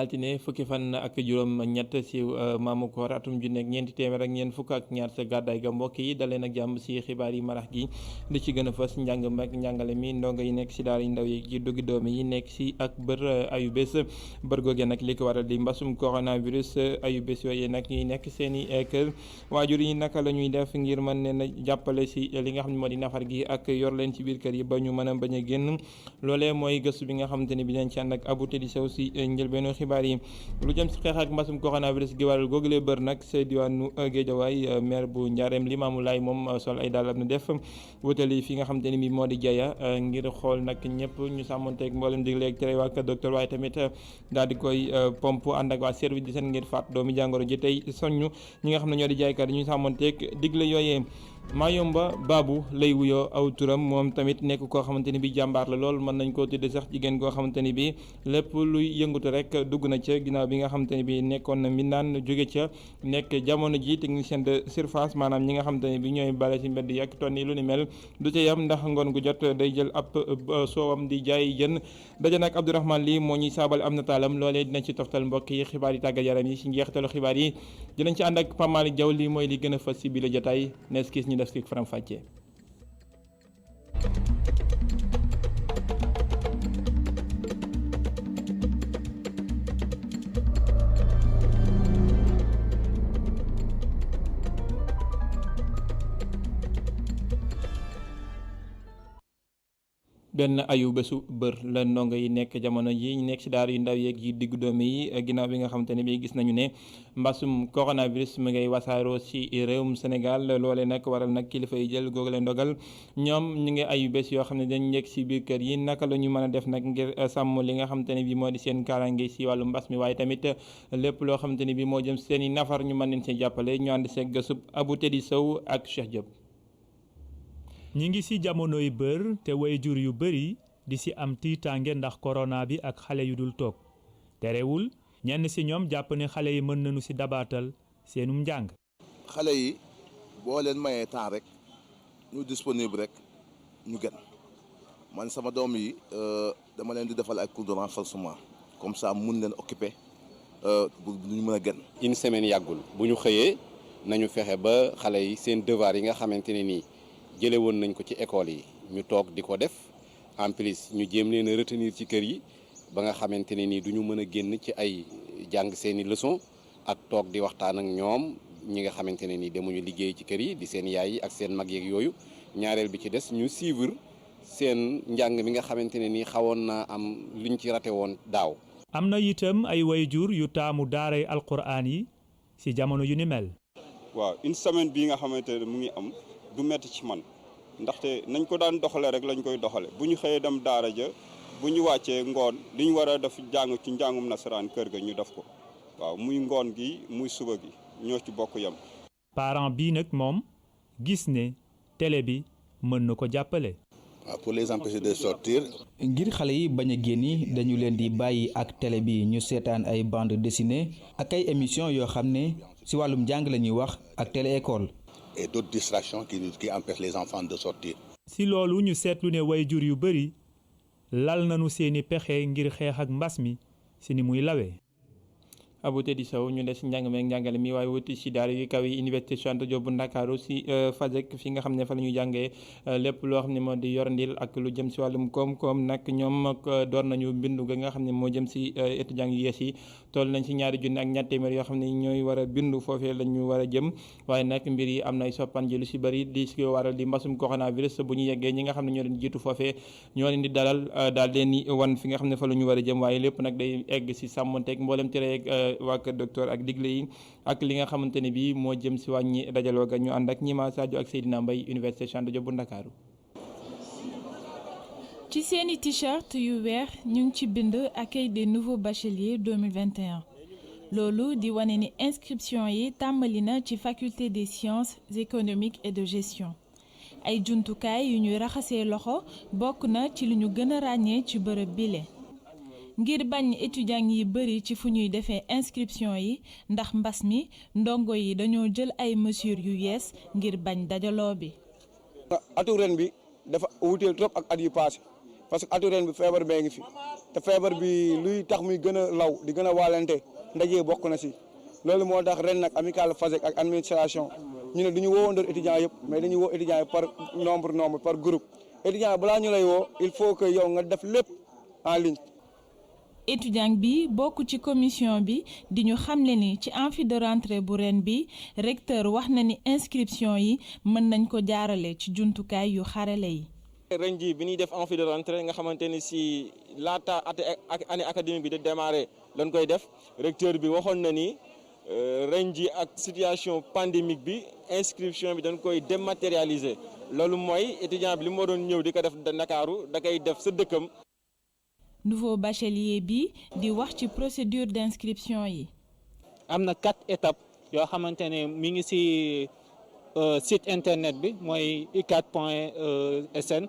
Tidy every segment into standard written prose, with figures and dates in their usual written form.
altine fukki fan ak juróom ñett si maamu koor atum junne ak ñeenti téeméer ak ñeent fukk ak ñaar sa gàddaay ga mbokk yi daleen ak jàmm si xibaar yi marax gi li ci gën a fës njàng mag njàngale mi ndongo yi nekk si daara yu ndaw yi ci duggi doomi yi nekk si ak bër ayu bés bër googe nag li ko waral di mbasum coronavirus ayu bés yooyu nag ñuy nekk seen i kër waajur yi naka la ñuy def ngir mën leen a jàppale si li nga xam ne moo di nafar gi ak yor leen ci biir kër yi ba ñu mën a bañ a génn loolee mooy gëstu bi nga xamante ni bi nañ ci ànd ak Abou Tedi Sow si njëlbeenu xibaar yi lu jëm si xeex ak mbasum coronavirus gi waral googule bër nag sa diwaanu Géejawaay maire bu Njaareem Limaamu Laay moom sol ay dàllam na def wutali fi nga xamante ni bi moo di jaya ngir xool nag ñëpp ñu sàmmonteeg mboolem digle ak tere waa docteur waaye tamit daal di koy pompe ànd ak waa service di seen ngir faat doomi jàngoro ji tey soññu ñi nga xam ne ñoo di jaaykat yi ñu sàmmonteeg digle yooyee Mayomba Babu lay wuyoo aw turam moom tamit nekk koo xamante ni bi jàmbaar la lool mën nañ koo tudde sax jigéen koo xamante ni bi lépp luy yëngutu rek dugg na ca ginnaaw bi nga xamante ni bi nekkoon na mbindaan jóge ca nekk jamono ji technicien de surface maanaam ñi nga xamante ni bi ñooy bale ci mbedd yàq ton yi lu ni mel du ca yam ndax ngoon gu jot day jël ab soowam di jaay jën daja nag Abdourahmane lii moo ñuy saabal am na taalam loolee dinañ ci toftal mbokk yi xibaar yi tàggat yaram yi ci njeextalu xibaar yi dinañ ci ànd ak Pape Malick Diaw lii mooy li gën a fës ci bi la jotaay nees kis ñu def ci faram fàccee benn ayu bésu bër la ndongo yi nekk jamono yi ñu nekk ci daara yu ndaw yeeg yi diggu doomi yi ginnaaw bi nga xamante ne bi gis nañu ne mbasum coronavirus mu ngay wasaaroo ci réewum Sénégal loole nag waral nag kilifa yi jël googu leen dogal ñoom ñu ngi ayu bés yoo xam ne dañ nekk ci biir kër yi naka la ñu mën a def nag ngir sàmm li nga xamante ne bi moo di seen kaaraange ci wàllu mbas mi waaye tamit lépp loo xamante ne bi moo jëm seen i nafar ñu mën leen see jàppale ñu ànd seeg gësub Abou Tedi Sow ak Cheikh Diop. ñi ngi ci jamonoy bër te waajur yu bari di ci am tiitaange ndax corona bi ak xale yu dul toog terewul ñenn ci ñoom jàpp ne xale yi mën nañu ci dabaatal seenum njàng. xale yi boo leen mayee temps rek ñu disponible rek ñu gën man sama doom yi dama leen di defal ay cours de renforcement comme ça mun leen occuper bu ñu mën a gën. une semaine yàggul bu ñu xëyee nañu fexe ba xale yi seen devoir yi nga xamante ne nii. jële woon nañ ko ci école yi ñu toog di ko def en plus ñu jéem leen a retenir ci kër yi ba nga xamante ne nii du ñu mën a génn ci ay jàng seeni leçon ak toog di waxtaan ak ñoom ñi nga xamante ne nii demuñu liggéey ci kër yi di seen yaay yi ak seen mag yeeg yooyu ñaareel bi ci des ñu suivre seen njàng mi nga xamante ne nii xawoon naa am luñ ci rate woon daaw. am na itam ay waajur yu taamu daaray alquraan yi ci jamono yu ni mel. waaw une semaine bii nga xamante ne mu ngi am. du metti ci man ndaxte nañ ko daan doxale rek lañ koy doxale bu ñu xëyee dem daara ja bu ñu wàccee ngoon li ñu war a def jàng ci njàngum nasaraan kër ga ñu def ko waaw muy ngoon gi muy suba gi ñoo ci bokk yem. parent bii nag moom gis ne télé bi mën na ko jàppale. pour les empêcher de sortir. ngir xale yi bañ a génni dañu leen di bàyyi ak télé bi ñu seetaan ay bande dessinée ak ay émission yoo xam ne ci wàllum jàng la ñuy wax ak télé école. et d'autres distractions qui empêchent les enfants de sortir. ci loolu ñu seetlu ne waajur yu bari lal nañu seeni pexe ngir xeex ak mbas mi ci ni muy lawee. Abou Tedi Sow ñu des njàng meeg njàngale mi waaye wuti ci daara yu kaw yi université Cheikh Anta Diop bu Ndakaaru ci FASEG fi nga xam ne fa la ñuy jàngee lépp loo xam ne moo di yorndil ak lu jëm ci wàllum koom-koom nag ñoom door nañu bindu ga nga xam ne moo jëm ci étudiants yu yees yi toll nañ ci 2 junni ak ñaar téeméer yoo xam ne ñooy war a bindu foofee la ñu war a jëm waaye nag mbir yi am na ay soppan ji lu ci bëri di ci waral di mbasum coronavirus bu ñu yeggee ñi nga xam ne ñoo leen jiitu foofee ñoo leen di dalal daal leen di wan fi nga xam ne fa la ñu war a jëm waaye lépp nag day egg ci sàmmonteeg mboolem tere waa kër docteur ak digle yi ak li nga xamante ne bii moo jëm si wàññi dajaloo ga ñu ànd ak ñima Sadio ak Seydina Mbaye université Cheikh Anta Diop bu Ndakaaru. ci seeni t-shirt yu weex ñu ngi ci bind accueil des nouveaux bacheliers 2021 loolu di wane ni inscription yi tàmbali na ci faculté des sciences économiques et de gestion ay jumtukaay yu ñuy raxasee loxo bokk na ci li ñu gën a ràññee ci bërëb bile. ngir bañ étudiants yi bari ci fu ñuy defee inscription yi ndax mbas mi ndongo yi dañoo jël ay mesures yu yees ngir bañ dajaloo bi. atu ren bi dafa wuteel trop ak at yu passé parce que atu ren bi feebar bee ngi fi te feebar bi luy tax muy gën a law di gën a waalante ndaje bokk na si loolu moo tax ren nag amicale FASEG ak administration ñu ne du ñu woowandoor étudiants yëpp mais dañuy woo étudiants yi par nombre par groupe étudiant balaa ñu lay woo il faut que yow nga def lépp en ligne. étudiant bi bokk ci commission bi di ñu xamle ni ci amphi de rentrée bu ren bi recteur wax na ni inscription yi mën nañ ko jaarale ci jumtukaay yu xarale yi. ren ji bi ñuy def amphi de rentrée nga xamante ni si laata année académique bi de démarrer lañ koy def recteur bi waxoon na ni ren ji ak situation pandémique bi inscription bi dañ koy dématérialiser loolu mooy étudiant bi li moo doon ñëw di ko def Ndakaaru da koy def sa dëkkam. nouveau bachelier bi di wax ci procédure d'inscription yi. am na 4 étapes yoo xamante ne mi ngi ci site internet bi mooy ucad.sn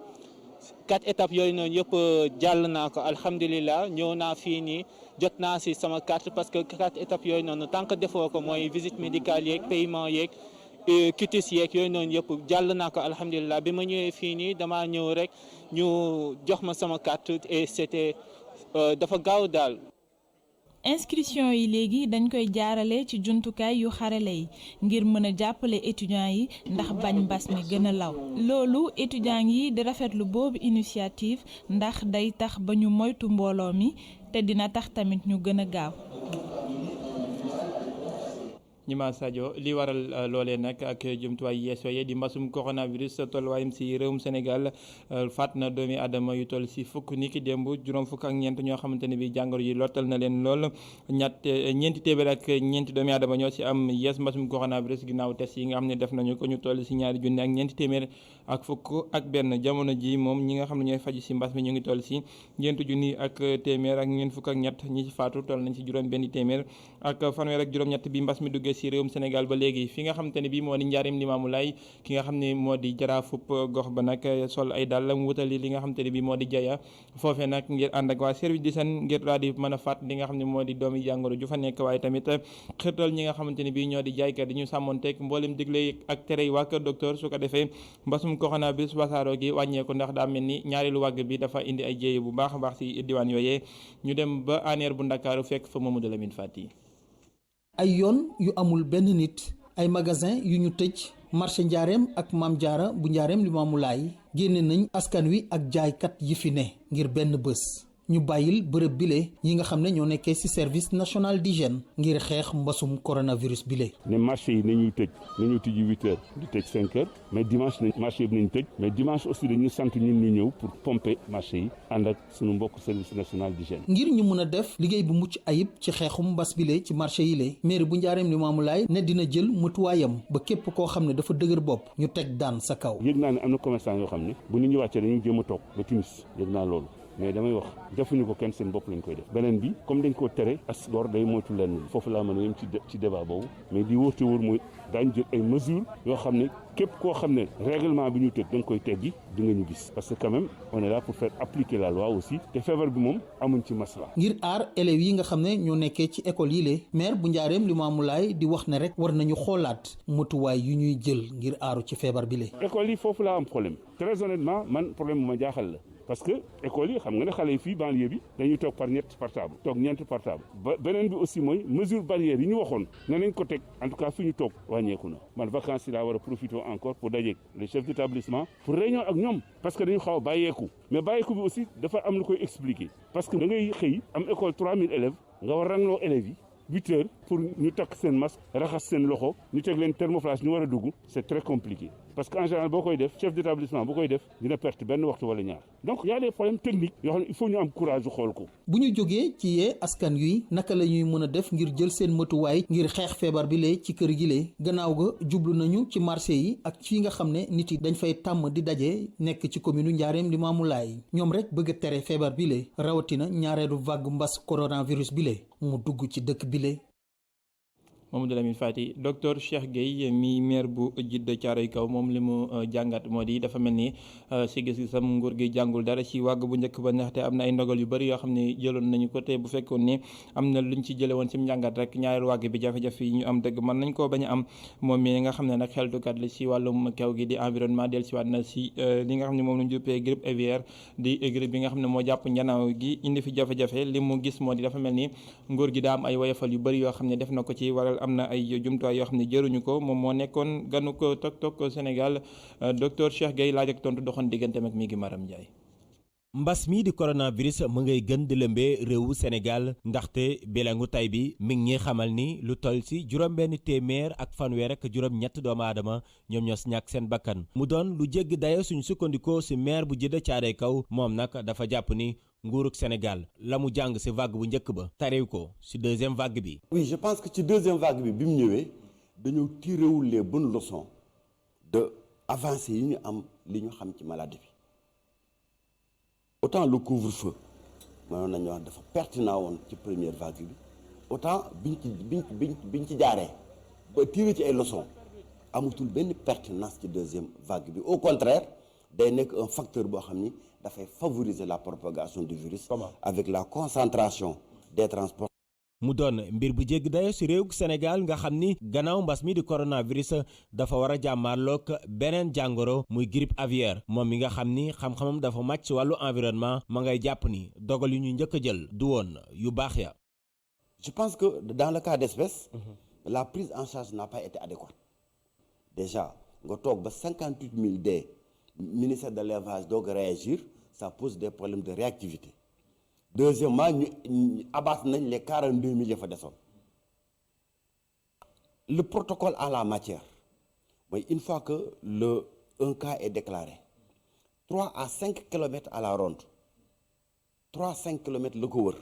4 étapes yooyu noonu yëpp jàll naa ko alhamdulilah ñëw naa fii nii jot naa ci sama carte parce que 4 étapes yooyu noonu tant que defoo ko mooy visite médicale yeeg paiement yeeg cutis yeeg yooyu noonu yëpp jàll naa ko alhamdulilah bi ma ñëwee fii nii damaa ñëw rek ñu jox ma sama carte et c'était dafa gaaw daal. inscription yi léegi dañ koy jaarale ci jumtukaay yu xarale yi ngir mën a jàppale étudiants yi ndax bañ mbas mi gën a law loolu étudiants yi di rafetlu boobu initiative ndax day tax ba ñu moytu mbooloo mi te dina tax tamit ñu gën a gaaw. ñima Sadio li waral loolee nag ak jumtuwaay yees yooye di mbasum coronavirus tolluwaayam si réewum Sénégal faat na doomi aadama yu toll si fukk ni ki démb juróom fukk ak ñeent ñoo xamante ne bi jàngoro yi lottal na leen lool ñeenti téeméer ak ñeenti doomi aadama ñoo si am yees mbasum coronavirus ginnaaw test yi nga xam ne def nañu ko ñu toll si ñaari junne ak ñeenti téeméer ak fukk ak benn jamono ji moom ñi nga xam ne ñooy faju si mbas mi ñu ngi toll si ñeenti junni ak téeméer ak ñeent fukk ak ñett ñi ci faatu toll nañ si juróom benn téeméer ak fanweer ak juróom-ñett bi mbas mi duggee si réewum Sénégal ba léegi fi nga xamante ne bii moo di njaarim Limaamulaay ki nga xam ne moo di jaraafub gox ba nag sol ay dàll mu wutali li nga xamante ne bii moo di jaya foofee nag ngir ànd ak waa service d'hygiène ngir daal di mën a faat li nga xam ne moo di doomi jàngoro ju fa nekk waaye tamit xirtal ñi nga xamante ne bii ñoo di jaaykat yi ñu sàmmonteeg mboolem digle ak tere yi waa kër docteur su ko defee mbasum coronavirus wasaaroo gi wàññeeku ndax daa mel ni ñaareelu wàgg bi dafa indi ay jéeye bu baax a baax si diwaan yooyee ñu dem ba aneer bu Ndakaaru fekk fa Mamadou Lamine Fati. ay yoon yu amul benn nit ay magasin yu ñu tëj marché njaareem ak maam jaara bu njaareem Limaamulaay génne nañ askan wi ak jaaykat yi fi ne ngir benn bés ñu bàyyil bërëb bile ñi nga xam ne ñoo nekkee ci service national d'hygiène ngir xeex mbasum coronavirus bile. ne marché yi nañuy tëj nañu tijji 8h di tëj 5h mais dimanche nañ marché bi nañ tëj mais dimanche aussi dañuy sant ñun ñu ñëw pour pomper marché yi ànd ak suñu mbokk service national d'hygiène. ngir ñu mën a def liggéey bu mucc ayib ci xeexum mbas bile ci marché yi le mairie bu njaareem Limaamulaay ne dina jël matuwaayam ba képp koo xam ne dafa dëgër bopp ñu teg daan sa kaw. yëg naa ne am na commerçant yoo xam ne bu nit ñi wàccee dañuy jéem a toog ba timis yëg naa loolu. mais damay wax defuñu ko kenn seen bopp lañ koy def beneen bi comme dañ koo tere as gor day moytu lenn foofu laa mën a yem ci débat boobu mais di wóor te wóor mooy daañu jël ay mesures yoo xam ne képp koo xam ne règlement bi ñu tëj da nga koy teggi di nga ñu gis parce que quand même on est là pour faire appliquer la loi aussi te feebar bi moom amuñ ci masla ngir aar élèves yi nga xam ne ñoo nekkee ci école yi le maire bu njaareem Limaamulaay di wax ne rek war nañu xoolaat matuwaay yu ñuy jël ngir aaru ci feebar bi le école yi foofu laa am problème très honnêtement man problème bu ma jaaxal la parce que école yi xam nga ne xale yi fii banlieue bi dañuy toog par ñett par table toog ñeent par table ba beneen bi aussi mooy mesure barrière yi ñu waxoon ne nañ ko teg en tout cas fi ñu toog wàññeeku na man vacances yi laa war a profiter encore pour dajeeg les chefs d'établissement pour réunion ak ñoom parce que dañu xaw a bàyyeeku mais bàyyeeku bi aussi dafa am lu koy expliquer parce que da ngay xëy am école 3000 élèves nga war rangloo élèves yi 8 heures pour ñu takk seen masque raxas seen loxo ñu teg leen thermoflash ñu war a dugg c'est très compliqué parce que en général boo koy def chef d'établissement boo koy def dina perte benn waxtu wala ñaar donc y a des problèmes techniques yoo xam ne il faut ñu am courage xool ko. bu ñu jógee ci yee askan wi naka la ñuy mën a def ngir jël seen matuwaay ngir xeex feebar bi lee ci kër gi lee gannaaw ga jublu nañu ci marché yi ak fii nga xam ne nit yi dañ fay tàmm di daje nekk ci commune Njaareem Limaamulaay ñoom rek bëgg a tere feebar bi lee rawatina ñaareelu vague mbas coronavirus bi lee mu dugg ci dëkk bi lee. Mamadou Lamine Fati docteur Cheikh Gueye mi maire bu Djiddah Thiaroye Kaw moom li mu jàngat moo di dafa mel ni si gis-gisam nguur gi jàngul dara ci wàgg bu njëkk ba ndaxte am na ay ndogal yu bëri yoo xam ne jëloon nañu ko te bu fekkoon ne am na luñ ci jële woon ci njàngat rek ñaareel wàgg bi jafe-jafe yi ñu am dëgg mën nañ koo bañ a am moom mi nga xam ne nag xeltukat la ci wàllum kaw gi di environnement del si waat na si li nga xam ne moom lañ juppee grippe aviaire di grippe bi nga xam ne moo jàpp njanaaw gi indi fi jafe-jafe li mu gis moo di dafa mel ni nguur gi daa am ay woyofal yu bëri yoo xam ne def na ko ci waral am na ay jumtuwaay yoo xam ne jëruñu ko moom moo nekkoon ganu ko Tok Sénégal docteur Cheikh Gueye laaj ak tontu doxoon digganteem ak mi ngi Maram Ndiaye. mbas mi di coronavirus mu ngay gën di lëmbee réewu Sénégal ndaxte bilangu tay bi mi ngi ñuy xamal ni lu toll ci juróom-benn téeméer ak fanweer ak juróom-ñett doomu aadama ñoom ñoo si ñàkk seen bakkan mu doon lu jéggi dayo suñu sukkandikoo ci maire bu Djiddah Thiaroye Kaw moom nag dafa jàpp ni nguurug Sénégal la mu jàng ci vague bu njëkk ba tarew ko ci deuxième vague bi. oui je pense que ci deuxième vague bi mu ñëwee dañoo tiréwul les bonnes leçons de avancées yi ñu am li ñu xam ci maladie bi. autant le couvre-feu mënoon nañu wax dafa pertinent woon ci première vague bi autant biñ ci jaaree ba tiré ci ay leçons amatul benn pertinence ci deuxième vague bi au contraire day nekk un facteur boo xam ni dafay favoriser la propagation du virus avec la concentration des transports. mu doon mbir bu jéggi dayo ci réew Sénégal nga xam ni gannaaw mbas mi di coronavirus dafa war a jàmmaarloog beneen jàngoro muy grippe aviaire moom mi nga xam ni xam-xamam dafa màcc ci wàllu environnement ma ngay jàpp ni dogal yu ñu njëkk a jël du woon yu baax ya. je pense que dans le cas d'espèce la prise en charge n'a pas été adéquate déjà nga toog ba 58 000 dee ministère de l'élevage doog a réagir ça pose des problèmes de réactivité. Deuxièmement, ñu abattre nañ les 42 000 ya fa desoon le protocole en la matière mooy une fois que un cas est déclaré 3 à 5 kilomètres à la ronde 3 à 5 kilomètres la ko wër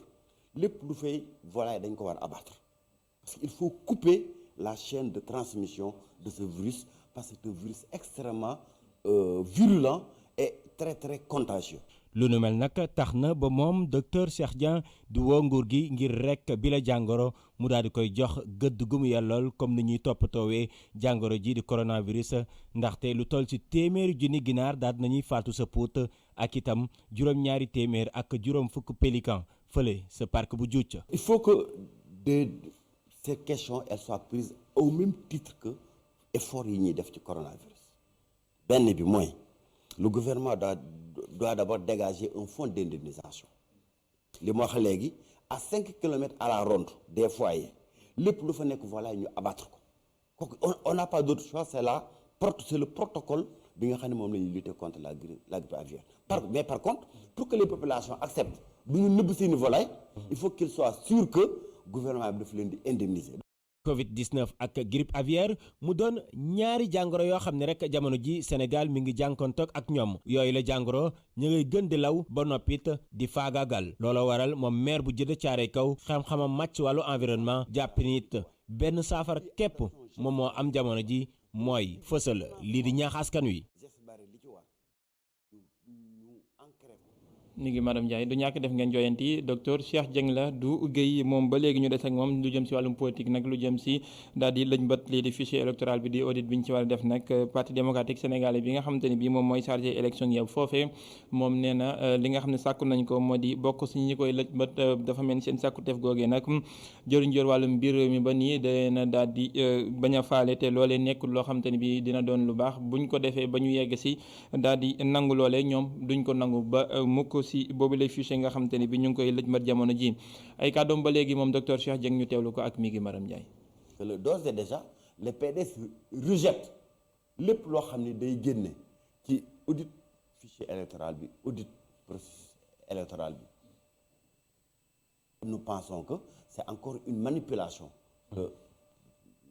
lépp lu fay volaille dañ ko war abattre parce qu'il faut couper la chaîne de transmission de ce virus parce que c'est un virus extrêmement virulent et très très contagieux. lu nu mel nag tax na ba moom docteur Cheikh Dieng di woo nguur gi ngir rek bi la jàngoro mu daal di koy jox gëdd gu mu yellool comme ni ñuy toppatoowee jàngoro ji di coronavirus ndaxte lu toll ci téeméeri junni ginaar daal nañuy faatu sa puut ak itam juróom-ñaari téeméer ak juróom fukk pélican fële sa parc bu Djoutcha. il faut que ces questions elles soient prises au même titre que effort yi ñuy def ci coronavirus benn bi mooy le gouvernement doit d'abord dégager un fonds d'indemnisation li ma wax léegi à 5 kilomètres à la ronde des foyers lépp lu fa nekk voilà ñu abattre ko kooku on n'a pas d'autre choix c'est le protocole bi nga xam ne moom la ñuy lutter contre la grippe aviaire mais par contre pour que les populations acceptent du ñu nëbb seeni volaille il faut qu'ils soient sûrs que gouvernement bi dafa leen di indemniser. Covid-19 ak grippe aviaire mu doon ñaari jàngoro yoo xam ne rek jamono ji Sénégal mi ngi jànkoontoog ak ñoom yooyu la jàngoro ñu ngay gën di law ba noppit di faagaagal looloo waral moom maire bu Djiddah Thiaroye Kaw xam-xamam màcc wàllu environnement jàpp nit benn saafara képp moom moo am jamono ji mooy fësal lii di ñaax askan wi. ni ngi madame Ndiaye du ñàkk def ngeen joyanti docteur Cheikh Dieng la du Guèye moom ba léegi ñu des ak moom lu jëm si wàllum politique nag lu jëm si daal di lëñ bët lii di fichier électoral bi di audit bi ñu ci war a def nag parti démocratique sénégalais bi nga xamante ne bii moom mooy chargé élection yi foofee moom nee na li nga xam ne sàkku nañ ko moo di bokk si ñi koy lëj bët dafa mel ni seen sàkku tef googee nag jëriñ jër wàllum biir réew mi ba nii dana daal di bañ a faale te loolee nekkul loo xamante ne bii dina doon lu baax buñ ko defee ba ñu yegg si daal di nangu loolee ñoom duñ ko nangu ba mukk si boobu lay fichier nga xamante ne bi ñu ngi koy lëj mat jamono ji ay kàddoom ba léegi moom docteur Cheikh Dieng ñu teewlu ko ak mi ngi Maram Ndiaye. d'ores et déjà le PDS rejette lépp loo xam ne day génne ci audit fichier électoral bi audit processus électoral bi nous pensons que c'est encore une manipulation que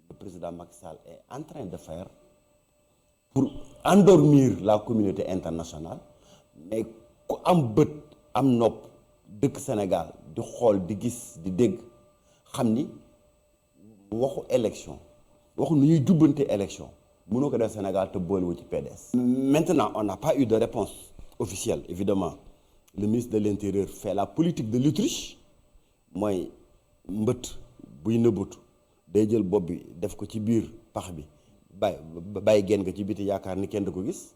le président Macky Sall est en train de faire pour endormir la communauté internationale mais ku am bët am nopp dëkk Sénégal di xool di gis di dégg xam ni waxu élection waxu nu ñuy jubbante élection mënoo ko def Sénégal te boolewu ci PDS. Maintenant on n'a pas eu de réponse officielle évidemment le ministre de l'Intérieur fait la politique de l'autruche mooy mbët buy nëbbatu day jël bopp bi def ko ci biir pax bi bàyyi génn nga ci biti yaakaar ni kenn du ko gis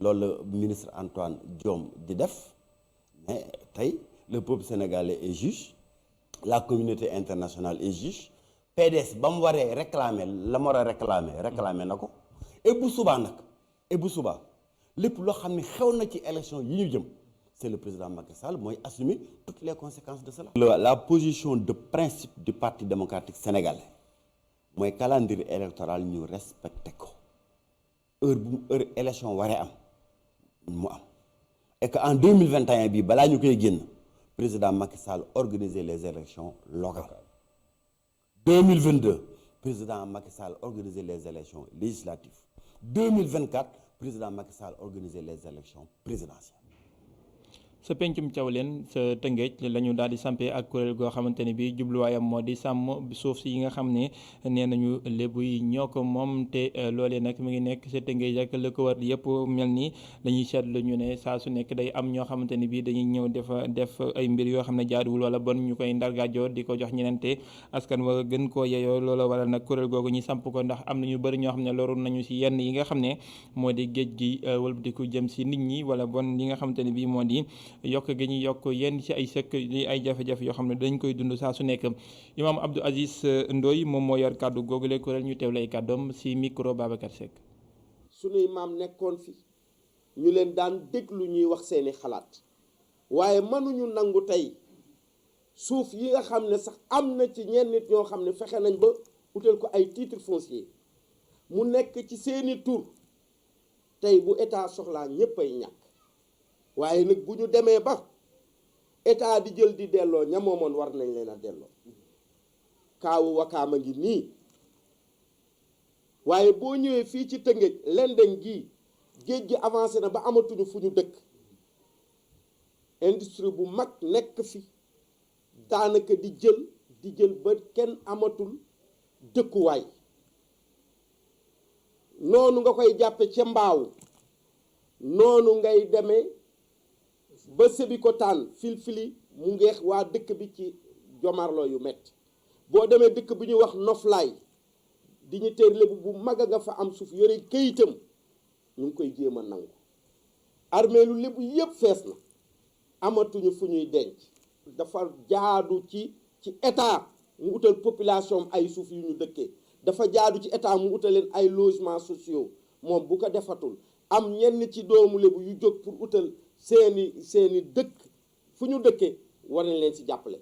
loolu la ministre Antoine Diome di def mais tey le peuple sénégalais est juge la communauté internationale est juge PDS ba mu waree réclamer la mu war a réclamer na ko et bu subaa nag lépp loo xam ne xew na ci élection yi ñu jëm c'est le président Macky Sall mooy assumer toutes les conséquences de cela. La position de principe du Parti démocratique sénégalais mooy calendrier électoral ñu respecté ko heure élection waree am mu am et que en 2021 bii balaa ñu koy génn président Macky Sall organiser les élections locales 2022 président Macky Sall organiser les élections législatives 2024 président Macky Sall organiser les élections présidentielles. sa pencum Thiawlène sa Tëngéej la ñu daal di sampee ak kuréel goo xamante ne bi jubluwaayam moo di sàmm suuf si yi nga xam ne nee nañu lébu yi ñoo ko moom te loolee nag mi ngi nekk sa Tëngéej ak la ko war yëpp mel ni dañuy seetlu ñu ne saa su nekk day am ñoo xamante ne bi dañuy ñëw def ay mbir yoo xam ne jaaduwul wala bon ñu koy ndargaajoo di ko jox ñeneen te askan wa gën koo yeyoo loola waral nag kuréel googu ñu samp ko ndax am na ñu bëri ñoo xam ne loru nañu si yenn yi nga xam ne moo di géej gi wëlbatiku jëm si nit ñi wala bon li nga xamante ne bi moo di yokk gi ñuy yokk yenn ci ay sëkk li ay jafe-jafe yoo xam ne dañ koy dund saa su nekk Imam Abdou Aziz Ndoye moom moo yor kàddu googule kuréel ñu teew lay kàddoom si micro Babacar Seck. sunuy maam nekkoon fi ñu leen daan déglu ñuy wax seeni xalaat waaye mënuñu nangu tey suuf yi nga xam ne sax am na ci ñenn nit ñoo xam ne fexe nañ ba utal ko ay titre foncier mu nekk ci seeni tur tey bu état soxlaa ñépp ay ñàkk waaye nag bu ñu demee ba état di jël di delloo ña moomoon war nañ leen a delloo kaawu Wakaama ngi nii waaye boo ñëwee fii ci Tëngéej Lendeng gii géej gi avancé na ba amatuñu fu ñu dëkk industrie bu mag nekk fi daanaka di jël ba kenn amatul dëkkuwaay noonu nga koy jàppe ca mbaaw noonu ngay demee ba Sébikotane filfili mu ngeex waa dëkk bi ci jomarloo yu metti boo demee dëkk bi ñuy wax Noflaay di ñu teer lébu bu mag a nga fa am suuf yore këyitam ñu ngi koy jéem a nangu armeelu lébu yépp fees na amatuñu fu ñuy denc dafa jaadu ci état mu utal population ay suuf yu ñu dëkkee dafa jaadu ci état mu utal leen ay logements sociaux moom bu ko defatul am ñenn ci doomu lébu yu jóg pour utal seeni dëkk fu ñu dëkkee war nañ leen ci jàppale.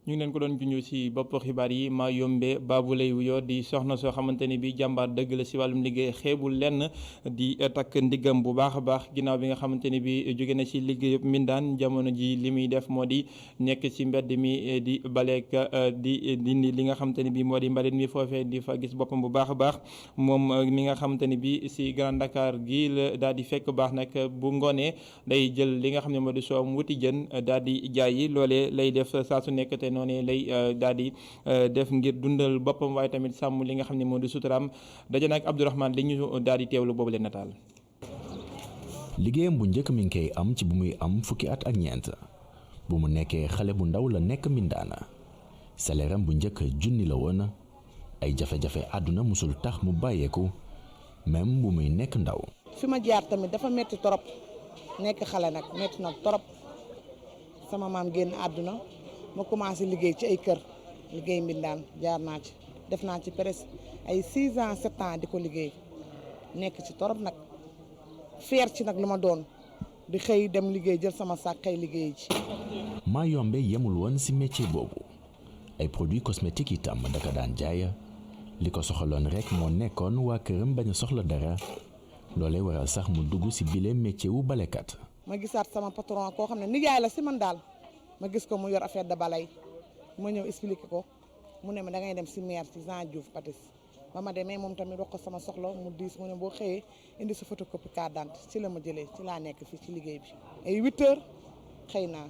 ñu ngi leen ko doon junj si bopp xibaar yi maa yombe baabu lay wuyoo di soxna soo xamante ni bi jàmbaar dëgg la si wàllum liggéey xeebul lenn di takk ndiggam bu baax a baax ginnaaw bi nga xamante ni bi jóge na si liggéey mbindaan jamono ji li muy def moo di nekk si mbedd mi di baleek di dindi li nga xamante ni bi moo di mbalit mi foofee di fa gis boppam bu baax a baax moom mi nga xamante ni bi si Grand Dakar gi la daal di fekk baax nag bu ngoonee day jël li nga xam ne moo di soom wuti jën daal di jaayi loolee lay def saa su nekk te noonu lay daal di def ngir dundal boppam waaye tamit sàmm li nga xam ne moo di suturaam daje nag Abdourahmane li ñu daal di teewlu boobu leen nataal. liggéeyam bu njëkk mi ngi koy am ci bu muy am fukki at ak ñeent bu mu nekkee xale bu ndaw la nekk mindaana salaire am bu njëkk junni la woon ay jafe-jafe àdduna musul tax mu bàyyeeku même bu muy nekk ndaw. fi ma jaar tamit dafa metti torop nekk xale nag metti na torop sama maam génn àdduna ma commencé liggéey ci ay kër liggéey mbindaan jaar naa ci def naa ci presque ay 6 ans 7 ans di ko liggéey nekk ci torop nag fier ci nag lu ma doon di xëy dem liggéey jël sama saak xëy liggéey ci. Mayombe yemul woon ci métier boobu ay produits cosmétiques itam daka daan jaay li ko soxaloon rek moo nekkoon waa këram bañ a soxla dara loolee waral sax mu dugg ci bile métier wu balekat. ma gisaat sama patron koo xam ne nijaay la ci man daal. ma gis ko mu yor affaire de balay ma ñëw expliqué ko mu ne ma da ngay dem ci maire ci Jean Diouf Patis ba ma demee moom tamit wax ko sama soxla mu diis mu ne boo xëyee indi sa photocopie carte d'identité ci la ma jëlee ci laa nekk fii ci liggéey bi. ay 8 heures xëy naa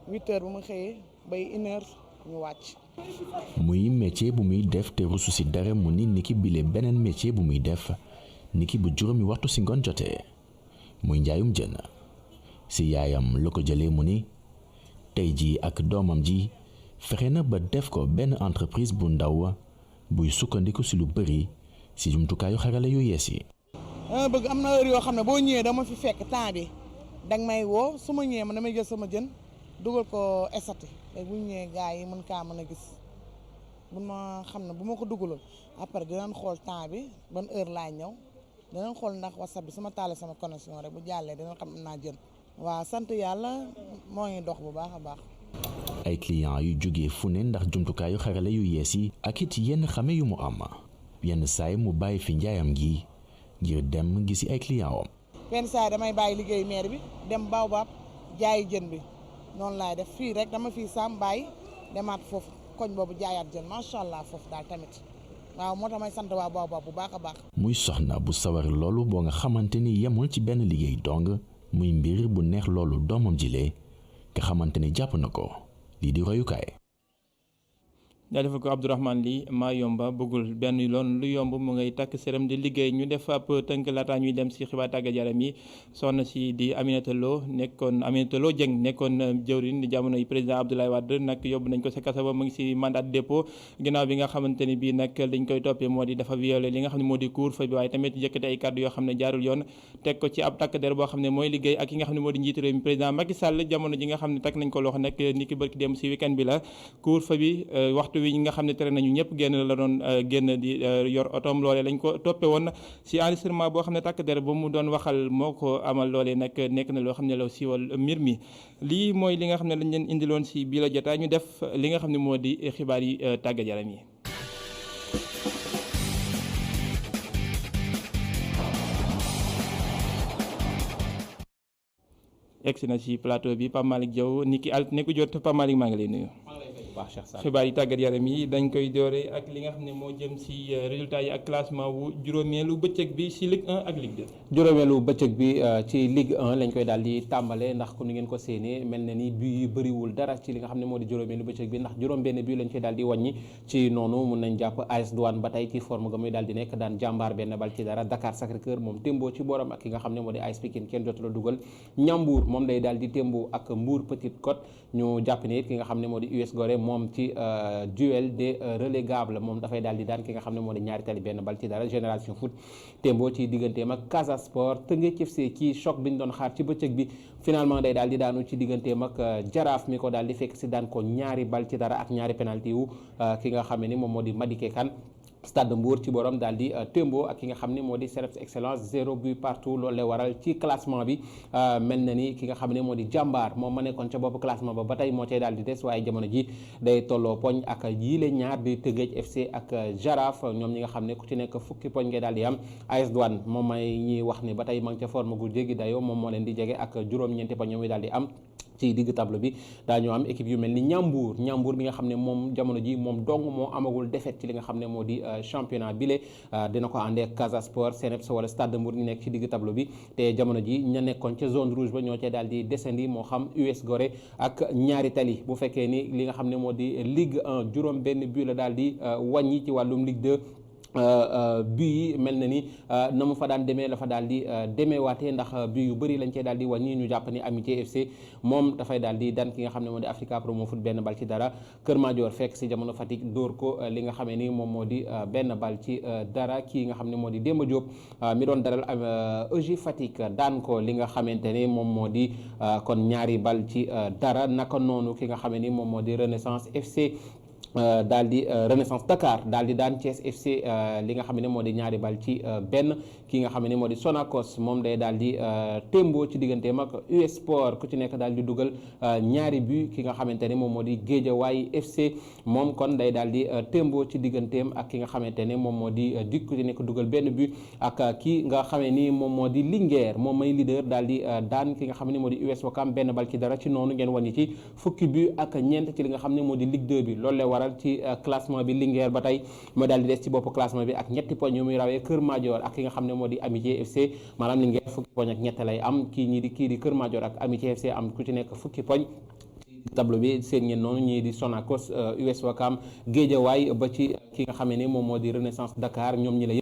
8 heures bu ma xëyee bay 1 heure ñu wàcc. muy métier bu muy def te rusu ci dara mu ni niki bile beneen métier bu muy def niki bu juróomi waxtu ci ngoon jotee muy njaayum jën ci yaayam la ko jëlee mu ni. tey jii ak doomam ji fexe na ba def ko benn entreprise bu ndaw buy sukkandiku si lu bëri si jumtukaayu xarale yu yees yi. dama bëgg am na heure yoo xam ne boo ñëwee dama fi fekk temps bi danga may woo su ma ñëwee man damay jël sama jën dugal ko esati léegi bu ñu ñëwee gars yi mën kaa mën a gis bu ma xam ne bu ma ko dugaloon après dinañ xool temps bi ban heure laa ñëw dinañ xool ndax whatsapp bi sama taale sama connexion rek bu jàllee dinañ xam naa jën. waaw sant yàlla moo ngi dox bu baax a baax. ay clients yu jógee fu ne ndax jumtukaayu xarale yu yees yi ak it yenn xame yu mu am yenn saay mu bàyyi fi njaayam gi ngir dem gisi ay clients am. yenn saay damay bàyyi liggéey maire bi dem Baobab jaayi jën bi noonu laay def fii rek dama fii Sam bàyyi demaat foofu koñ boobu jaayaat jën macha allah foofu daal tamit waaw moo tax may sant waa Baobab bu baax a baax. muy soxna bu sawar loolu boo nga xamante ni yemul ci benn liggéey dong muy mbir bu neex loolu doomam jile nga xamante ni jàpp na ko lii di royukaay. jaajëfal ko Abdourahmane Ly maa yomba bëggul benn loon lu yomb mu ngay takk sërëm di liggéey ñu def ab tënk laataa ñuy dem si xibaar tàggat yaram yi soxna si di Aminata Lo Dieng nekkoon jëwriñ di jamono yi président Abdoulaye Wade nag yóbbu nañ ko sa kaso ba mu ngi si mandat de dépôt ginnaaw bi nga xamante ni bii nag liñ koy toppee moo di dafa violé li nga xam ne moo di couvre-feu bi waaye tamit yëkkati ay kàddu yoo xam ne jaarul yoon teg ko ci ab takk der boo xam ne mooy liggéey ak ki nga xam ne moo di njiitu réew mi président Macky Sall jamono ji nga xam ne takk nañ ko loxo nag ni ki bërki dem si week-end bi la couvre-feu bi waxtu wi nga xam ne tere nañu ñëpp génn la doon génn di yor otoom loolee lañ ko toppe woon si enregistrement boo xam ne takk der ba mu doon waxal moo ko amal loolee nag nekk na loo xam ne la siiwal mbir mi lii mooy li nga xam ne lañ leen indiloon si bii la jotaay ñu def li nga xam ne moo di xibaar yi tàggat yaram yi. egsi na ci plateau bi Pape Malick Diaw ni ki alt ne ko jot Pape Malick maa ngi lay nuyu. xibaar yi tàggat yaram yi dañ koy doore ak li nga xam ne moo jëm ci résultats yi ak classement wu juróomeelu bëccëg bi ci Ligue 1 ak Ligue 2. juróomeelu bëccëg bi ci Ligue 1 lañ koy daal di tàmbale ndax ku ni ngeen ko séenee mel na ni bii yu bëriwul dara ci li nga xam ne moo di juróomeelu bëccëg bi ndax juróom-benn bii lañ koy daal di wàññi ci noonu mun nañ jàpp AS Douane ba tey ci forme ga muy daal di nekk daan jàmbaar benn bal ci dara Dakar Sacré-Cœur moom témboo ci borom ak ki nga xam ne moo di AS Pikine kenn jotu la dugal Ñambour moom day daal di témboo ak Mbour Petite Côte ñu jàpp ne it ki nga xam ne moo di US Gorée moom ci duel des relégables moom dafay daal di daan ki nga xam ne moo di ñaari tali benn bal ci dara Génération Foot témboo ci digganteem ak Casa Sport Teungueth FC ci choc bi ñu doon xaar ci bëccëg bi finalement day daal di daanu ci digganteem ak Jaraaf mi ko daal di fekk si daan ko ñaari bal ci dara ak ñaari penalty wu ki nga xam ne ni moom moo di Madické Kane Stade Mbour ci borom daal di témboo ak ki nga xam ne moo di Cneps Excellence 0 but partout loolu lay waral ci classement bi mel na ni ki nga xam ne moo di jàmbaar moom ma nekkoon ca bopp classement ba tey moo cay daal di des waaye jamono ji day tolloo poñ ak yile ñaar di Teungueth FC ak Jaraaf ñoom ñi nga xam ne ku ci nekk fukki poñ ngay daal di am AS Douane moom may ñuy wax ni ba tey ma ngi ca forme gu jéggi dayoo moom moo leen di jege ak juróom-ñeenti poñ ñoom daal di am ci digg table bi daañu am équipe yu mel ni Ñambour bi nga xam ne moom jamono ji moom dong moo amagul défaite ci li nga xam ne moo di championnat bile dina ko àndee ak Casa Sport Cneps wala Stade Mbour ñu nekk ci digg tableau bi te jamono ji ña nekkoon ca zone rouge ba ñoo cee daal di descendi moo xam US Gorée ak ñaari tali bu fekkee ni li nga xam ne moo di Ligue 1 juróom benn but la daal di wàññi ci wàllum Ligue 2 but yi mel na ni na mu fa daan demee la fa daal di demeewaatee ndax but yu bëri lañ cee daal di wàññi ñu jàpp ni Amitié FC moom dafay daal di daan ki nga xam ne moo di Africa Promo Foot benn bal ci dara Kër Madior fekk si jamono Fatick dóor ko li nga xamee ni moom moo di benn bal ci dara kii nga xam ne moo di Demba Diop mi doon daral EJ Fatick daan ko li nga xamante ni moom moo di kon ñaari bal ci dara naka noonu ki nga xamee ni moom moo di Renaissance FC daal di Renaissance Dakar daal di daan Thiès FC li nga xam ne moo di ñaari bal ci benn ki nga xam ne moo di Sonacos moom day daal di témboo ci digganteem ak US Sport ku ci nekk daal di dugal ñaari but ki nga xamante ne moom moo di Guédiawaye FC moom kon day daal di témboo ci digganteem ak ki nga xamante ne moom moo di Duc ku ci nekk dugal benn but ak ki nga xamee ni moom moo di Linguère moom may leader daal di daan ki nga xam ne moo di US Ouakam benn bal ci dara ci noonu ngeen wàññi ci fukki but ak ñeent ci li nga xam ne moo di Ligue 2 bi loolu lay waral ci classement bi Linguère ba tey moo daal di des ci bopp classement bi ak ñetti poñ yu muy rawee Kër Madior ak ki nga xam ne moo di Amitié FC maanaam Linguère fukki poñ ak ñett lay am kii di Kër Madior ak Amitié FC am ku ci nekk fukki poñ tableau bi seen ngeen noonu ñii di Sonacos US Ouakam Guédiawaye ba ci ki nga xam ne moom moo di Renaissance Dakar ñoom ñi la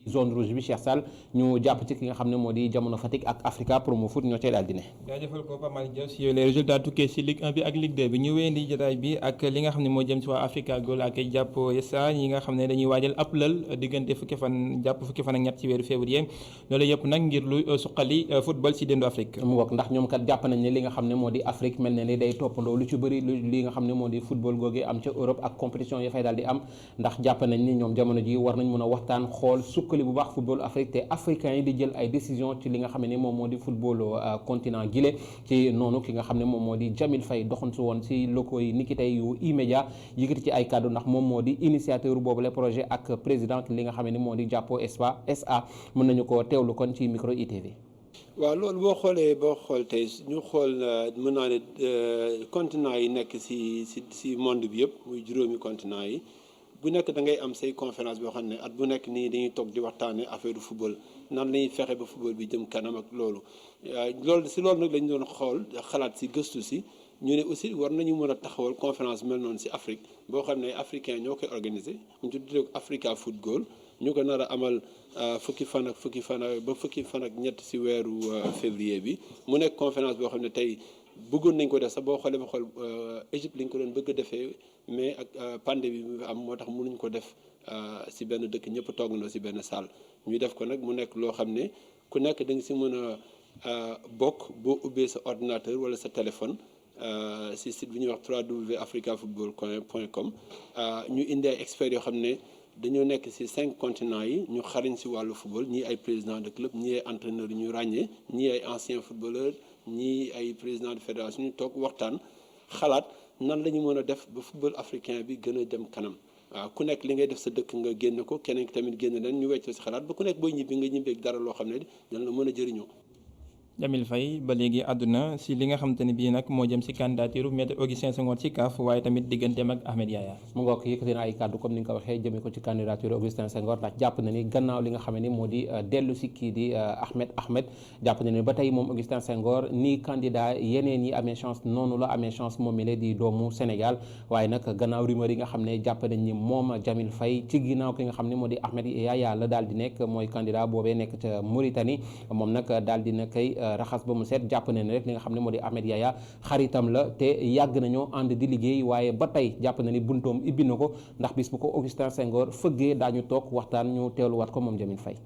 zone rouge bi Cheikh Sall ñu jàpp ci ki nga xam ne moo di Jamono Fatick ak Africa Promo Foot ñoo cee daal di ne. jaajëfal ko Pape Malick Diaw si les résultats tukkee si Ligue 1 bi ak Ligue 2 bi ñu wéyandi jotaay bi ak li nga xam ne moo jëm si waa Africa Goal ak jàpp SA yi nga xam ne dañuy waajal ab lël diggante fukki fan ak ñett ci weeru février loolu yëpp nag ngir lu suqali football si déndu Afrique. mu wokk ndax ñoom kat jàpp nañ ne li nga xam ne moo di Afrique mel na ni day toppandoo lu ci bëri li nga xam ne moo di football googee am ca Europe ak compétition ya fay daal di am ndax jàpp nañ ni ñoom jamono ji war nañ mën a waxtaan xool sukkali bu baax football Afrique te africains yi di jël ay décision ci li nga xam ne moom moo di football continent gile ci noonu ki nga xam ne moom moo di Jamil Faye doxantu woon si locaux yi niki tey yu E-Media yëkkati ci ay kàddu ndax moom moo di initiateur boobu le projet ak président li nga xam ne moo di jàppoo SA mën nañu ko teewlu kon ci micro ITV. waaw loolu boo xool tey ñu xool mën naa ne continent yi nekk si monde bi yëpp muy juróomi continent yi bu nekk da ngay am say conférence boo xam ne at bu nekk nii dañuy toog di waxtaane affaire football nan lañuy fexe ba football bi jëm kanam ak loolu loolu nag lañ doon xool xalaat si gëstu si ñu ne aussi war nañu mën a taxawal conférence mel noonu si Afrique boo xam ne africain ñoo koy organisé ñu tuddee ko Africa Football ñu ko nar a amal fukki fan ak ñett si weeru février bi mu nekk conférence boo xam ne tey bëggoon nañ ko def sax boo xoolee ba xool Égypte lañ ko doon bëgg a defee mais ak pandémie bi am moo tax mënuñ ko def si benn dëkk ñëpp toogandoo si benn salle ñu def ko nag mu nekk loo xam ne ku nekk da nga si mën a bokk boo ubbee sa ordinateur wala sa téléphone si site bi ñuy wax www.africafootball.com ñu indi ay experts yoo xam ne dañoo nekk ci 5 continents yi ñu xarañ ci wàllu football ñii ay président de club ñii ay entraîneurs ñu ràññee ñii ay anciens footballeurs ñii ay président de fédération ñu toog waxtaan xalaat nan la ñu mën a def ba football africain bi gën a dem kanam waaw ku nekk li ngay def sa dëkk nga génn ko keneen tamit génn leen ñu wecc ci xalaat ba ku nekk booy ñibbi nga ñibbeeg dara loo xam ne dina la mën a jëriñoo. Jamil Faye ba léegi àdduna si li nga xamante ne bii nag moo jëm si candidature Maître Augustin Senghor ci CAF waaye tamit digganteem ak Ahmed Yaya. mu ngoog yëkkati na ay kàddu comme ni nga ko waxee jëmee ko ci candidature Augustin Senghor ndax jàpp na ni gannaaw li nga xam ne moo di dellu si kii di Ahmed jàpp na ni ba tey moom Augustin Senghor nii candidat yeneen yi amee chance noonu la amee chance moom mi la di doomu Sénégal waaye nag gannaaw rumeur yi nga xam ne jàpp nañ ni moom Jamil Faye ci ginnaaw ki nga xam ne moo di Ahmed Yaya la daal di nekk mooy candidat boobee nekk ca Mauritanie moom nag daal di na koy raxas ba mu seet jàpp ne rek li nga xam ne moo di Ahmed Yaya xaritam la te yàgg nañoo ànd di liggéey waaye ba tey jàpp na ni buntoom ibbi na ko ndax bis bu ko Augustin Senghor fëggee daañu toog waxtaan ñu teeluwaat ko moom Jamil Faye.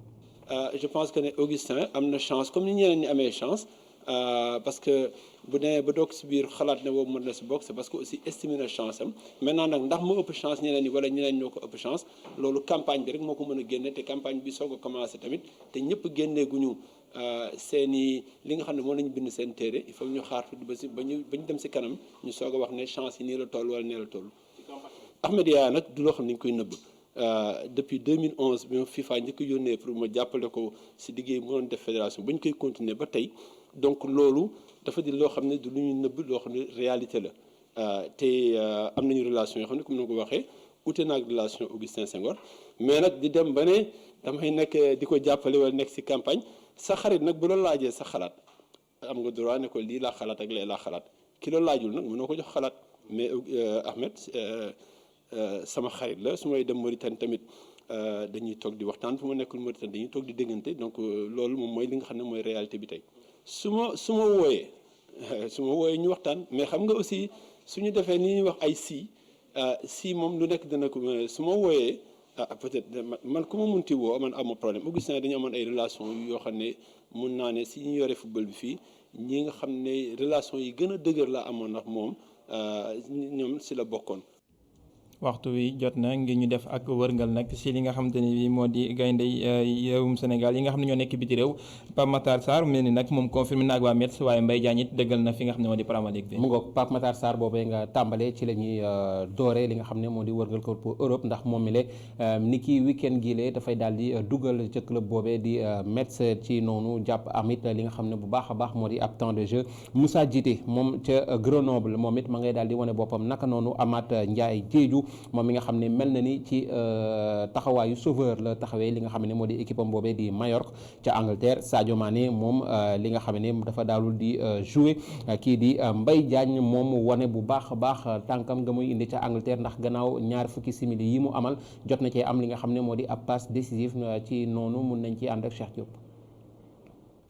Je pense que ne Augustin am na chance comme ni ñeneen ñi amee chance parce que bu demee ba doog si biir xalaat ne boobu mën na si bokk c'est parce que aussi estimé na chance am maintenant nag ndax moo ëpp chance ñeneen ñi wala ñeneen ñoo ko ëpp chance loolu campagne bi rek moo ko mën a génne te campagne bi soog a commencé tamit te ñëpp génneeguñu seeni li nga xam ne moo nañu bind seen téere il faut ñu xaar tuuti ba si ba ñu dem si kanam ñu soog a wax ne chance yi nii la toll wala nee la toll. Ahmed Yaya nag du loo xam ne ñu koy nëbb depuis 2011 bi ma FIFA njëkk a yónnee pour ma jàppale ko si liggéey mu doon def fédération ba ñu koy continuer ba tey donc loolu dafa di loo xam ne du lu ñuy nëbb loo xam ne réalité la te am nañu relation yoo xam ne comme ni ma ko waxee ute naag relation Augustin Senghor mais nag di dem ba ne damay nekk di ko jàppale wala nekk si campagne. sa xarit nag bu la laajee sa xalaat am nga droit ne ko lii laa xalaat ak lee laa xalaat ki la laajul nag mënoo ko jox xalaat mais Ahmed sama xarit la su may dem Mauritanie tamit dañuy toog di waxtaan fu ma nekkul Mauritanie dañuy toog di déggante donc loolu moom mooy li nga xam ne mooy réalité bi tey su ma wooyee ñu waxtaan mais xam nga aussi suñu defee ni ñuy wax ay si moom lu nekk dana ko su ma wooyee peut-être man ku ma munti woo man am problème Augustin dañu amoon ay relation yoo xam ne mun naa ne si ñu yore football bi fii ñi nga xam ne relation yi gën a dëgër la amoon ndax moom ñoom si la bokkoon. waxtu wi jot na ngir ñu def ak wërngal nag si li nga xamante ne bi moo di gaynde réewum Sénégal yi nga xam ne ñoo nekk biti réew Pape Matar Sarr mel ni nag moom confirmé na ak waa Metz waaye Mbaye Diagne it dëggal na fi nga xam ne moo di Premier League bi mu ngoog Pape Matar Sarr boobee nga tàmbalee ci la ñuy dooree li nga xam ne moo di wërngal ko pour Europe ndax moom mi le ni ki week-end gii lee dafay daal di dugal ca club boobee di Metz ci noonu jàpp amit li nga xam ne bu baax a baax moo di ab temps de jeu Moussa Djité moom ca Grenoble moom it ma ngay daal di wane boppam naka noonu Amath Ndiaye Diédhiou moom mi nga xam ne mel na ni ci taxawaayu sauveur la taxawee li nga xam ne moo di équipe am boobee di Majorque ca Angleterre. Sadio Mané moom li nga xam ne dafa daalul di jouer kii di Mbaye Diagne moom wane bu baax a baax tànkam nga muy indi ca Angleterre ndax gannaaw ñaar fukki simili yi mu amal jot na cee am li nga xam ne moo di ab passe décisive ci noonu mun nañ ci ànd ak Cheikh Diop.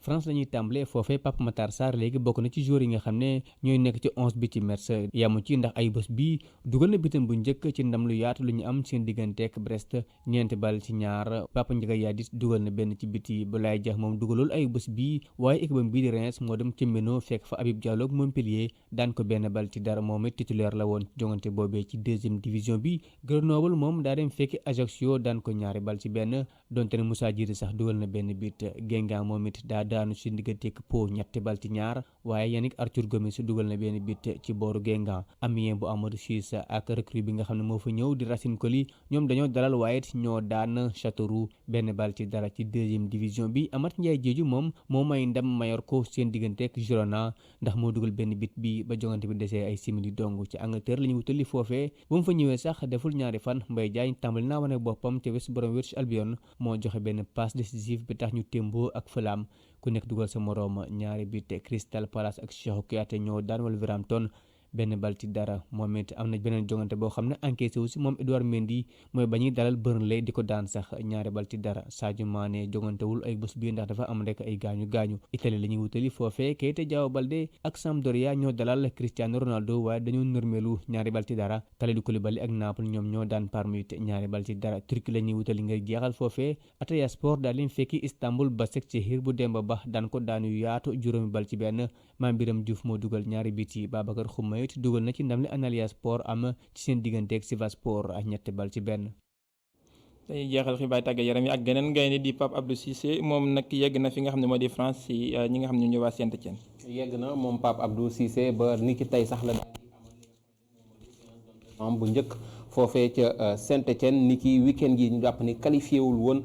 France la ñuy tàmbalee foofee Pape Matar Sarr léegi bokk na ci joueurs yi nga xam ne ñooy nekk ci 11 bi ci Metz yamu ci ndax ay bés bii dugal na bitam bu njëkk ci ndam lu yaatu lu ñu am seen digganteek Brest ñeenti bal ci ñaar Papa Ndiaga Yadis dugal na benn ci biti Boulaye Dia moom dugalul ay bés bii waaye équipe am bii di Reims moo dem ci Méno fekk fa Habib Diallo ak Montpellier daan ko benn bal ci dara moom it titulaire la woon jongante boobee ci 2e division bi Grenoble moom daa dem fekki Ajaccio daan ko ñaari bal ci benn donte ne Moussa Djiri sax dugal na benn bit Guingamp moom it daanu ci digganteeg Po ñetti bal ci ñaar waaye Yannick Arthur Gomis dugal na benn bit ci booru Guingamp Amiens bu Amadou Ciss ak recrue bi nga xam ne moo fa ñëw di Racine Coly ñoom dañoo dalal waaye ñoo daan Châteauroux benn bal ci dara ci 2e division bi Amath Ndiaye Diédhiou moom moo may ndam Mallorca seen digganteeg Girona ndax moo dugal benn bit bi ba jongante bi desee ay simili dong ci Angleterre la ñu wutali foofee ba mu fa ñëwee sax deful ñaari fan Mbaye Diagne tàmbali naa wane boppam te West Bromwich Albion moo joxe benn passe décisive bi tax ñu témboo ak Fulham ku nekk dugal sa moroom ñaari bit Crystal Palace ak Cheikhou Kouyaté ñoo daan Wolverhampton benn bal ci dara moom it am na beneen jongante boo xam ne encaissé wu si moom Edouard Mendy mooy ba ñuy dalal Burnley di ko daan sax ñaari bal ci dara Sadio Mané jongantewul ay bés bii ndax dafa am rek ay gaañu Italie la ñuy wutali foofee Keita Diao Baldé ak Sampdoria ñoo dalal Cristiano Ronaldo waaye dañoo nërmeelu ñaari bal ci dara Kalidou Koulibaly ak Naples ñoom ñoo daan Parme it ñaari bal ci dara Turquie la ñuy wutali ngir jeexal foofee Atayaspor daal leen fekki Istanbul Başakşehir bu Demba Ba daan ko daanu yaatu juróomi bal ci benn Mame Biram Diouf moo dugal ñaari bit yi Babacar Xuma it dugal na ci ndam li Antalya Sport am ci seen digganteeg Sivasspor ak ñetti bal ci benn. tey jeexal xibaar tàggat yaram yi ak geneen gaynde di Pape Abdou Cissé moom nag yegg na fi nga xam ne moo di France si ñi nga xam ne ñoo waa Saint-Étienne. yegg na moom Pape Abdou Cissé ba ni ki tey sax la daal bu njëkk foofee ca Saint-Étienne ni ki week-end gi ñu jàpp ni qualifié wul woon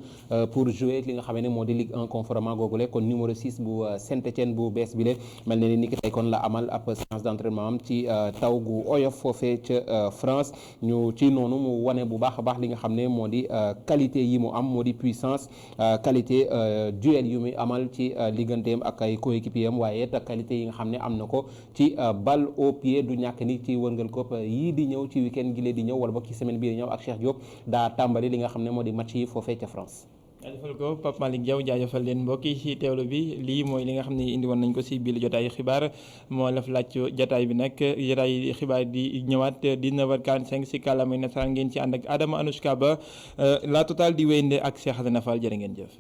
pour jouer li nga xam ne moo di Ligue 1 conformément googule kon numéro 6 bu Saint-Étienne bu bees bi le mel ne ni ki tey kon la amal ab séance d'entraînement am ci taw gu oyof foofee ca France ñu ci noonu mu wane bu baax a baax li nga xam ne moo di qualité yi mu am moo di puissance qualité duel yu muy amal ci digganteem ak ay coéquipiers am waaye it qualité yi nga xam ne am na ko ci balle au pied du ñàkk ni ci wërngal kopp yii di ñëw ci week-end gi lee di ñëw wala ci semaine bii di ñëw ak Cheikh Diop daa tàmbali li nga xam ne moo di match yi foofee ca France. jaajëfal ko Pape Malick Diaw jaajëfal leen mbokk yi ci teewlu bi lii mooy li nga xam ne indi woon nañ ko si biir jotaayu xibaar moo la fa laaj jotaay bi nag jotaay xibaar di ñëwaat 19h45 si kàllaamay nasaraan ngeen ci ànd ak Adama Anouchka Ba la total di wéyande ak Cheikh Hasana Fall jërë ngeen jëf.